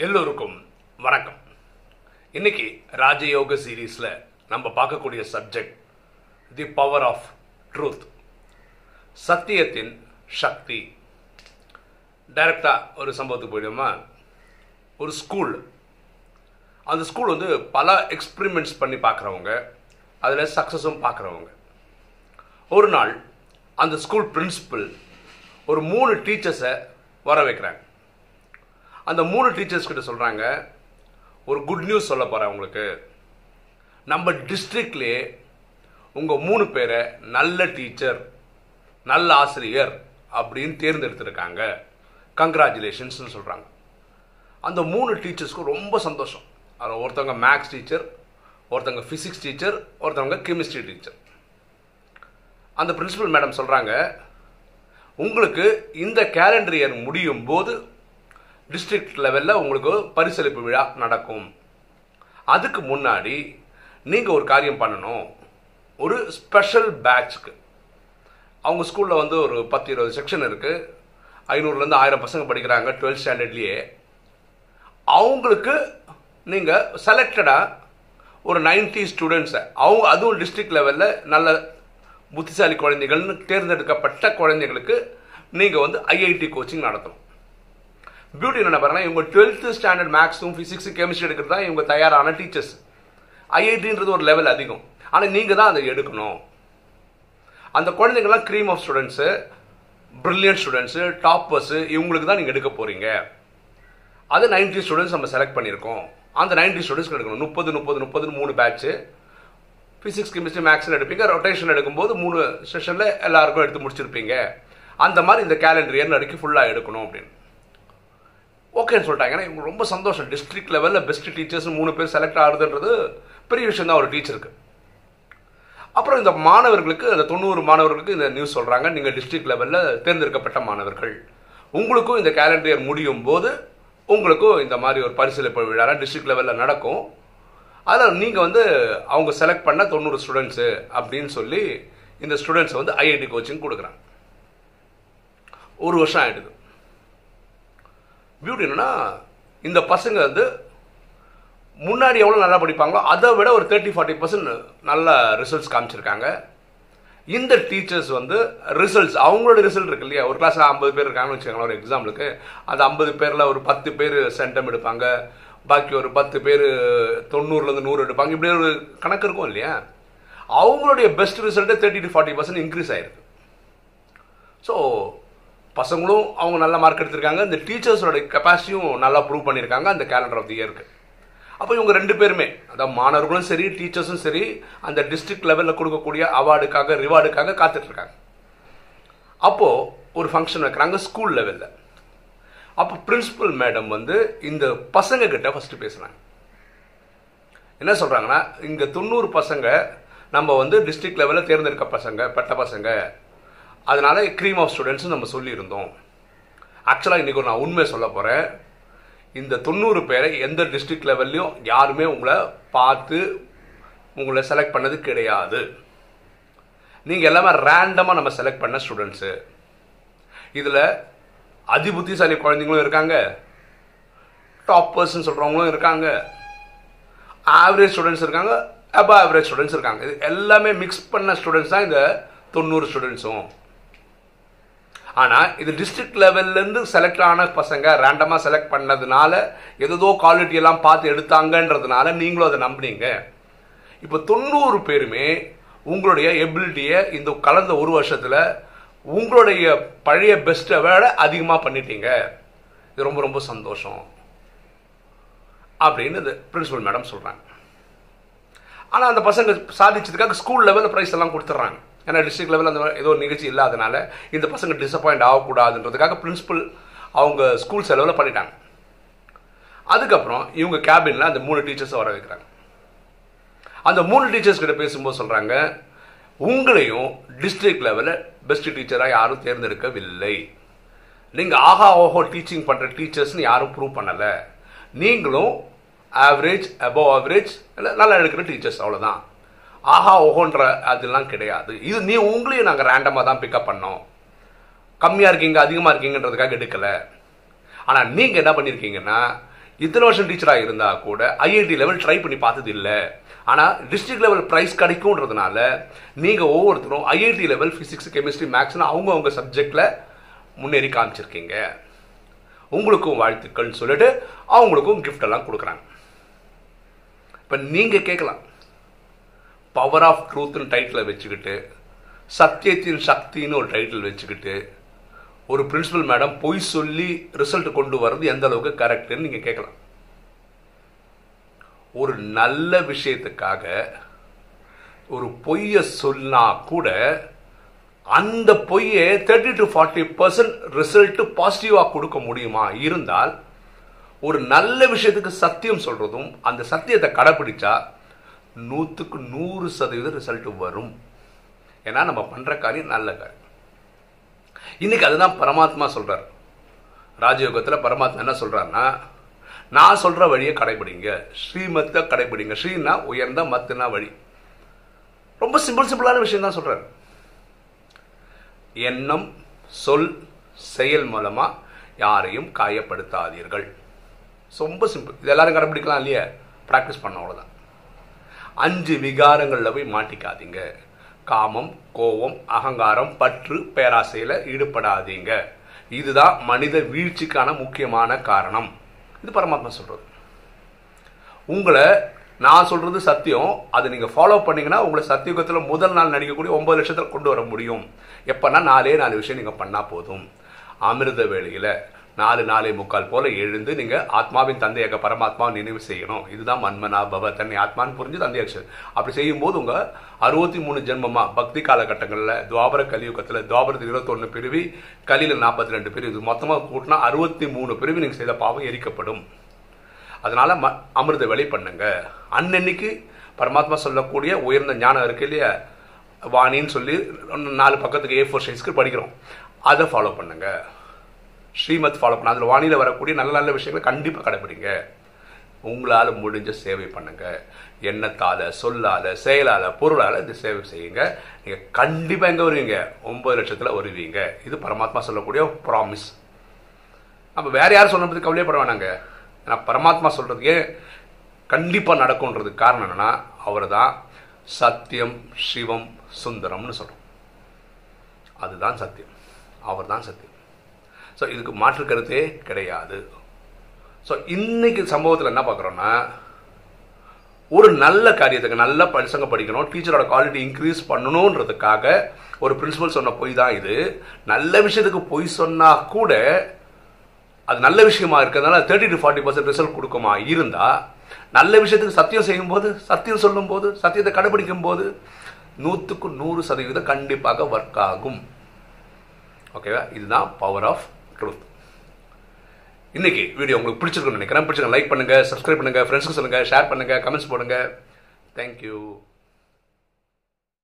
எல்லோருக்கும் வணக்கம். இன்னைக்கு ராஜயோக சீரீஸ்ல நம்ம பார்க்கக்கூடிய subject the power of truth, சத்தியத்தின் சக்தி. டைரக்டா ஒரு சம்பவத்துக்கு போயிடுமா. ஒரு ஸ்கூல், அந்த ஸ்கூல் வந்து பல எக்ஸ்பிரிமெண்ட்ஸ் பண்ணி பார்க்குறவங்க, அதில் சக்ஸஸும் பார்க்குறவங்க. ஒரு நாள் அந்த ஸ்கூல் பிரின்சிபல் ஒரு 3 டீச்சர்ஸை வர வைக்கிறாங்க. அந்த 3 டீச்சர்ஸ் கிட்ட சொல்கிறாங்க, ஒரு குட் நியூஸ் சொல்ல போகிறேன் உங்களுக்கு. நம்ம டிஸ்ட்ரிக்ட்லேயே உங்கள் 3 பேரை நல்ல டீச்சர், நல்ல ஆசிரியர் அப்படின்னு தேர்ந்தெடுத்திருக்காங்க. கங்க்ராச்சுலேஷன்ஸ்னு சொல்கிறாங்க. அந்த 3 டீச்சர்ஸ்க்கும் ரொம்ப சந்தோஷம். அதில் ஒருத்தவங்க மேக்ஸ் டீச்சர், ஒருத்தவங்க ஃபிசிக்ஸ் டீச்சர், ஒருத்தவங்க கெமிஸ்ட்ரி டீச்சர். அந்த பிரின்சிபல் மேடம் சொல்கிறாங்க, உங்களுக்கு இந்த கேலண்டர் இயர் முடியும் போது டிஸ்ட்ரிக்ட் லெவலில் உங்களுக்கு பரிசளிப்பு விழா நடக்கும். அதுக்கு முன்னாடி நீங்கள் ஒரு காரியம் பண்ணணும். ஒரு ஸ்பெஷல் பேட்ச்க்கு, அவங்க ஸ்கூலில் வந்து ஒரு 10-20 செக்ஷன் இருக்குது, 500லேருந்து 1000 பசங்க படிக்கிறாங்க 12th ஸ்டாண்டர்ட்லேயே. அவங்களுக்கு நீங்கள் செலக்டடாக ஒரு 90 ஸ்டூடெண்ட்ஸை, அவங்க அதுவும் டிஸ்ட்ரிக்ட் லெவலில் நல்ல புத்திசாலி குழந்தைகள்னு தேர்ந்தெடுக்கப்பட்ட குழந்தைகளுக்கு நீங்கள் வந்து ஐஐடி கோச்சிங் நடத்தணும். பியூட்டி என்ன பாருங்கன்னா, இவங்க 12th ஸ்டாண்டர்ட் மேக்ஸும் ஃபிசிக்ஸும் கெமிஸ்ட்ரி எடுக்கிறது தான் இவங்க தயாரான டீச்சர்ஸ். ஐஐடின்றது ஒரு லெவல் அதிகம், ஆனால் நீங்கள் தான் அதை எடுக்கணும். அந்த குழந்தைங்கள்லாம் cream of students, brilliant students, toppers, இவங்களுக்கு தான் நீங்கள் எடுக்க போகிறீங்க. அது 90 ஸ்டூடெண்ட்ஸ் நம்ம செலக்ட் பண்ணியிருக்கோம். அந்த 90 ஸ்டூடெண்ட்ஸ்க்கு எடுக்கணும். 30 3 பேட்ச்சு. ஃபிசிக்ஸ் கெமிஸ்ட்ரி மேக்ஸ்னு எடுப்பீங்க. ரொட்டேஷன் எடுக்கும்போது 3 செஷனில் எல்லாருக்கும் எடுத்து முடிச்சிருப்பீங்க. அந்த மாதிரி இந்த கேலண்டர் இயர் நடிக்கி ஃபுல்லாக எடுக்கணும் அப்படின்னு ஓகேன்னு சொல்லிட்டாங்க. ஏன்னா இவங்க ரொம்ப சந்தோஷம். டிஸ்ட்ரிக்ட் லெவலில் பெஸ்ட் டீச்சர்ஸ் 3 பேர் செலக்ட் ஆகுதுன்றது பெரிய விஷயம் தான் ஒரு டீச்சருக்கு. அப்புறம் இந்த மாணவர்களுக்கு, அந்த 90 மாணவர்களுக்கு இந்த நியூஸ் சொல்கிறாங்க, நீங்கள் டிஸ்ட்ரிக்ட் லெவலில் தேர்ந்தெடுக்கப்பட்ட மாணவர்கள், உங்களுக்கும் இந்த கேலண்டர் இயர் முடியும் போது உங்களுக்கும் இந்த மாதிரி ஒரு பரிசளிப்பு விழா டிஸ்ட்ரிக்ட் லெவலில் நடக்கும். அதில் நீங்கள் வந்து அவங்க செலக்ட் பண்ண 90 ஸ்டூடெண்ட்ஸு அப்படின்னு சொல்லி இந்த ஸ்டூடெண்ட்ஸை வந்து ஐஐடி கோச்சிங் கொடுக்குறாங்க. 1 வருஷம் ஆகிடுது. பியூட்டி என்னன்னா, இந்த பசங்க வந்து முன்னாடி எவ்வளோ நல்லா படிப்பாங்களோ அதை விட ஒரு 30-40% நல்ல ரிசல்ட்ஸ் காமிச்சிருக்காங்க. இந்த டீச்சர்ஸ் வந்து ரிசல்ட்ஸ், அவங்களோட ரிசல்ட் இருக்கு இல்லையா, ஒரு கிளாஸில் 50 பேர் இருக்காங்கன்னு வச்சுக்கோங்களேன் ஒரு எக்ஸாம்பிளுக்கு. அந்த 50 பேரில் ஒரு 10 பேர் சென்டம் எடுப்பாங்க, பாக்கி ஒரு 10 பேர் 90லேருந்து 100 எடுப்பாங்க. இப்படி ஒரு கணக்கு இருக்கும் இல்லையா. அவங்களுடைய பெஸ்ட் ரிசல்ட்டு 30-40% இன்க்ரீஸ் ஆயிருக்கு. ஸோ பசங்களும் அவங்க நல்ல மார்க் எடுத்திருக்காங்க, இந்த டீச்சர்ஸோட கெப்பாசிட்டியும் நல்லா ப்ரூவ் பண்ணியிருக்காங்க அந்த கேலண்டர் ஆஃப் தி இயருக்கு. அப்போ இவங்க 2 பேருமே, அதாவது மாணவர்களும் சரி டீச்சர்ஸும் சரி, அந்த டிஸ்ட்ரிக்ட் லெவலில் கொடுக்கக்கூடிய அவார்டுக்காக ரிவார்டுக்காக காத்துட்ருக்காங்க. அப்போது ஒரு ஃபங்க்ஷன் வைக்கிறாங்க ஸ்கூல் லெவலில். அப்போ பிரின்சிபல் மேடம் வந்து இந்த பசங்க கிட்ட ஃபஸ்ட்டு பேசுகிறாங்க. என்ன சொல்கிறாங்கன்னா, இங்கே 90 பசங்க நம்ம வந்து டிஸ்ட்ரிக்ட் லெவலில் தேர்ந்தெடுக்க பட்ட பசங்க, அதனால க்ரீம் ஆஃப் ஸ்டூடெண்ட்ஸ் நம்ம சொல்லியிருந்தோம். ஆக்சுவலாக இன்றைக்கி நான் உண்மையை சொல்ல போகிறேன். இந்த 90 பேரை எந்த டிஸ்ட்ரிக்ட் லெவல்லையும் யாருமே உங்களை பார்த்து உங்களை செலக்ட் பண்ணது கிடையாது. நீங்கள் எல்லாமே ரேண்டமாக நம்ம செலக்ட் பண்ண ஸ்டூடெண்ட்ஸு. இதில் அதிபுத்திசாலி குழந்தைங்களும் இருக்காங்க, டாப்பர்ஸ்ன்னு சொல்கிறவங்களும் இருக்காங்க, ஆவரேஜ் ஸ்டூடெண்ட்ஸ் இருக்காங்க, அபவ் ஆவரேஜ் ஸ்டூடெண்ட்ஸ் இருக்காங்க. இது எல்லாமே மிக்ஸ் பண்ண ஸ்டூடெண்ட்ஸ் தான் இந்த 90 ஸ்டூடெண்ட்ஸும். ஆனால் இது டிஸ்ட்ரிக்ட் லெவல்லேருந்து செலக்ட் ஆன பசங்க ரேண்டமாக செலக்ட் பண்ணதுனால ஏதோ குவாலிட்டியெல்லாம் பார்த்து எடுத்தாங்கன்றதுனால நீங்களும் அதை நம்பினீங்க. இப்போ 90 பேருமே உங்களுடைய எபிலிட்டியை இந்த கலந்த 1 வருஷத்தில் உங்களுடைய பழைய பெஸ்ட்டை விட அதிகமாக பண்ணிட்டீங்க. இது ரொம்ப ரொம்ப சந்தோஷம் அப்படின்னு இந்த பிரின்சிபல் மேடம் சொல்கிறாங்க. ஆனால் அந்த பசங்க சாதிச்சதுக்காக ஸ்கூல் லெவலில் ப்ரைஸ் எல்லாம் கொடுத்துட்றாங்க. ஏன்னா டிஸ்ட்ரிக்ட் லெவலில் அந்த ஏதோ நிகழ்ச்சி இல்லாதனால இந்த பசங்க டிசப்பாயிண்ட் ஆகக்கூடாதுன்றதுக்காக பிரின்சிபல் அவங்க ஸ்கூல் செலவில் பண்ணிட்டாங்க. அதுக்கப்புறம் இவங்க கேபினில் அந்த 3 டீச்சர்ஸை வர வைக்கிறாங்க. அந்த 3 டீச்சர்ஸ் கிட்ட பேசும்போது சொல்கிறாங்க, உங்களையும் டிஸ்ட்ரிக்ட் லெவலில் பெஸ்ட் டீச்சராக யாரும் தேர்ந்தெடுக்கவில்லை. நீங்கள் ஆஹா ஓஹோ டீச்சிங் பண்ணுற டீச்சர்ஸ்னு யாரும் ப்ரூவ் பண்ணலை. நீங்களும் ஆவரேஜ், அபவ் ஆவரேஜ், இல்லை நல்லா எடுக்கிற டீச்சர்ஸ், அவ்வளோதான். ஆஹா ஓஹோன்ற அதெல்லாம் கிடையாது. இது உங்களையும் நாங்கள் ரேண்டமாக தான் பிக்கப் பண்ணோம். கம்மியாக இருக்கீங்க அதிகமாக இருக்கீங்கன்றதுக்காக எடுக்கலை. ஆனால் நீங்கள் என்ன பண்ணியிருக்கீங்கன்னா, இத்தனை வருஷம் டீச்சராக இருந்தால் கூட ஐஐடி லெவல் ட்ரை பண்ணி பார்த்தது இல்லை. ஆனால் டிஸ்ட்ரிக்ட் லெவல் ப்ரைஸ் கிடைக்கும்ன்றதுனால நீங்கள் ஒவ்வொருத்தரும் ஐஐடி லெவல் ஃபிசிக்ஸ், கெமிஸ்ட்ரி, மேக்ஸ்னு அவங்க சப்ஜெக்டில் முன்னேறி காமிச்சிருக்கீங்க. உங்களுக்கும் வாழ்த்துக்கள்னு சொல்லிட்டு அவங்களுக்கும் கிஃப்ட் எல்லாம் கொடுக்குறாங்க. இப்போ நீங்கள் கேட்கலாம், பவர் ஆஃப் ட்ரூத்னு டைட்டில் வச்சுக்கிட்டு, சத்தியத்தின் சக்தின்னு ஒரு டைட்டில் வச்சுக்கிட்டு, ஒரு பிரின்சிபல் மேடம் பொய் சொல்லி ரிசல்ட் கொண்டு வர்றது எந்த அளவுக்கு கரெக்டுன்னு நீங்கள் கேட்கலாம். ஒரு நல்ல விஷயத்துக்காக ஒரு பொய்யை சொன்னா கூட அந்த பொய்யை 30 to 40% ரிசல்ட் பாசிட்டிவாக கொடுக்க முடியுமா? இருந்தால் ஒரு நல்ல விஷயத்துக்கு சத்தியம் சொல்றதும் அந்த சத்தியத்தை கடைபிடிச்சா 100க்கு 100% ரிசல்ட் வரும். ஏன்னா நம்ம பண்ற காரியம் நல்ல காரியம். இன்னைக்கு அதுதான் பரமாத்மா சொல்றார். ராஜயோகத்தில் பரமாத்மா என்ன சொல்றாருன்னா, நான் சொல்ற வழியை கடைபிடிங்க, ஸ்ரீமத்தை கடைபிடிங்க. ஸ்ரீனா உயர்ந்த, மத்துனா வழி. ரொம்ப சிம்பிளான விஷயம் தான் சொல்றாரு. எண்ணம், சொல், செயல் மூலமா யாரையும் காயப்படுத்தாதீர்கள். ரொம்ப சிம்பிள். இது எல்லாரும் கடைபிடிக்கலாம் இல்லையா? பிராக்டிஸ் பண்ண அவ்வளவுதான். 5 விகாரங்கள்ல போய் மாட்டிக்காதீங்க. காமம், கோபம், அகங்காரம், பற்று, பேராசையில ஈடுபடாதீங்க. இதுதான் மனித வீழ்ச்சிக்கான முக்கியமான காரணம். இது பரமாத்மா சொல்றது. உங்களை நான் சொல்றது சத்தியம். அதை நீங்க ஃபாலோ பண்ணீங்கன்னா உங்களை சத்தியுகத்துல முதல் நாள் நடிக்கக்கூடிய 9 லட்சத்தில் கொண்டு வர முடியும். எப்பன்னா 4 விஷயம் நீங்க பண்ணா போதும். அமிர்த வேளையில 4:45 போல எழுந்து நீங்க ஆத்மாவின் தந்தையாக பரமாத்மாவை நினைவு செய்யணும். இதுதான் மன்மனா பவ, தன்னை ஆத்மான்னு புரிஞ்சு தந்தையாக. அப்படி செய்யும் போது உங்க 63 ஜென்மமா பக்தி காலகட்டங்களில் துவாபர கலியுகத்தில் துவாபரத்தில் 21 பிரிவி, கலியில 42 பிரிவு, மொத்தமாக கூட்டினா 63 பிரிவு நீங்க செய்த பாவம் எரிக்கப்படும். அதனால அமிர்த வேலை பண்ணுங்க. அன்னன்னைக்கு பரமாத்மா சொல்லக்கூடிய உயர்ந்த ஞானம் இருக்கு இல்லையா, வாணின்னு சொல்லி 4 பக்கத்துக்கு A4 சைஸ்க்கு படிக்கிறோம். அதை ஃபாலோ பண்ணுங்க. ஸ்ரீமத் ஃபாலோ பண்ண. அதில் வானிலை வரக்கூடிய நல்ல நல்ல விஷயங்களை கண்டிப்பாக கடைபிடிங்க. உங்களால் முடிஞ்ச சேவை பண்ணுங்க. எண்ணத்தால், சொல்லால், செயலால், பொருளால் இந்த சேவை செய்யுங்க. நீங்கள் கண்டிப்பாக எங்கே வருவீங்க? 9 லட்சத்தில் வருவீங்க. இது பரமாத்மா சொல்லக்கூடிய ப்ராமிஸ். நம்ம வேற யாரும் சொன்ன பற்றி கவலையப்பட வேணாங்க. ஏன்னா பரமாத்மா சொல்றதுக்கே கண்டிப்பாக நடக்கும்ன்றதுக்கு காரணம் என்னன்னா, அவர் தான் சத்தியம், சிவம், சுந்தரம்னு சொல்கிறோம். அதுதான் சத்தியம். அவர் தான் சத்தியம். ஸோ இதுக்கு மாற்று கருத்தே கிடையாது. ஸோ இன்னைக்கு சம்பவத்தில் என்ன பார்க்குறோன்னா, ஒரு நல்ல காரியத்துக்கு நல்ல பசங்க படிக்கணும், டீச்சரோட குவாலிட்டி இன்க்ரீஸ் பண்ணணுன்றதுக்காக ஒரு பிரின்சிபல் சொன்ன பொய் தான் இது. நல்ல விஷயத்துக்கு பொய் சொன்னா கூட அது நல்ல விஷயமா இருக்கிறதுனால 30 to 40% ரிசல்ட் கொடுக்குமா? இருந்தா நல்ல விஷயத்துக்கு சத்தியம் செய்யும் போது, சத்தியம் சொல்லும் போது, சத்தியத்தை கடைபிடிக்கும் போது 100க்கு 100% கண்டிப்பாக ஒர்க் ஆகும். ஓகேவா? இதுதான் பவர் ஆஃப் ட்ரூத். இன்னைக்கு வீடியோ உங்களுக்கு பிடிச்சிருக்குன்னு நினைக்கிறேன். பிடிச்சிருக்க லைக் பண்ணுங்க, சப்ஸ்கிரைப் பண்ணுங்க, ஃப்ரெண்ட்ஸ்க்கு சொல்லுங்க, ஷேர் பண்ணுங்க, கமெண்ட்ஸ் போடுங்க. தேங்க்யூ.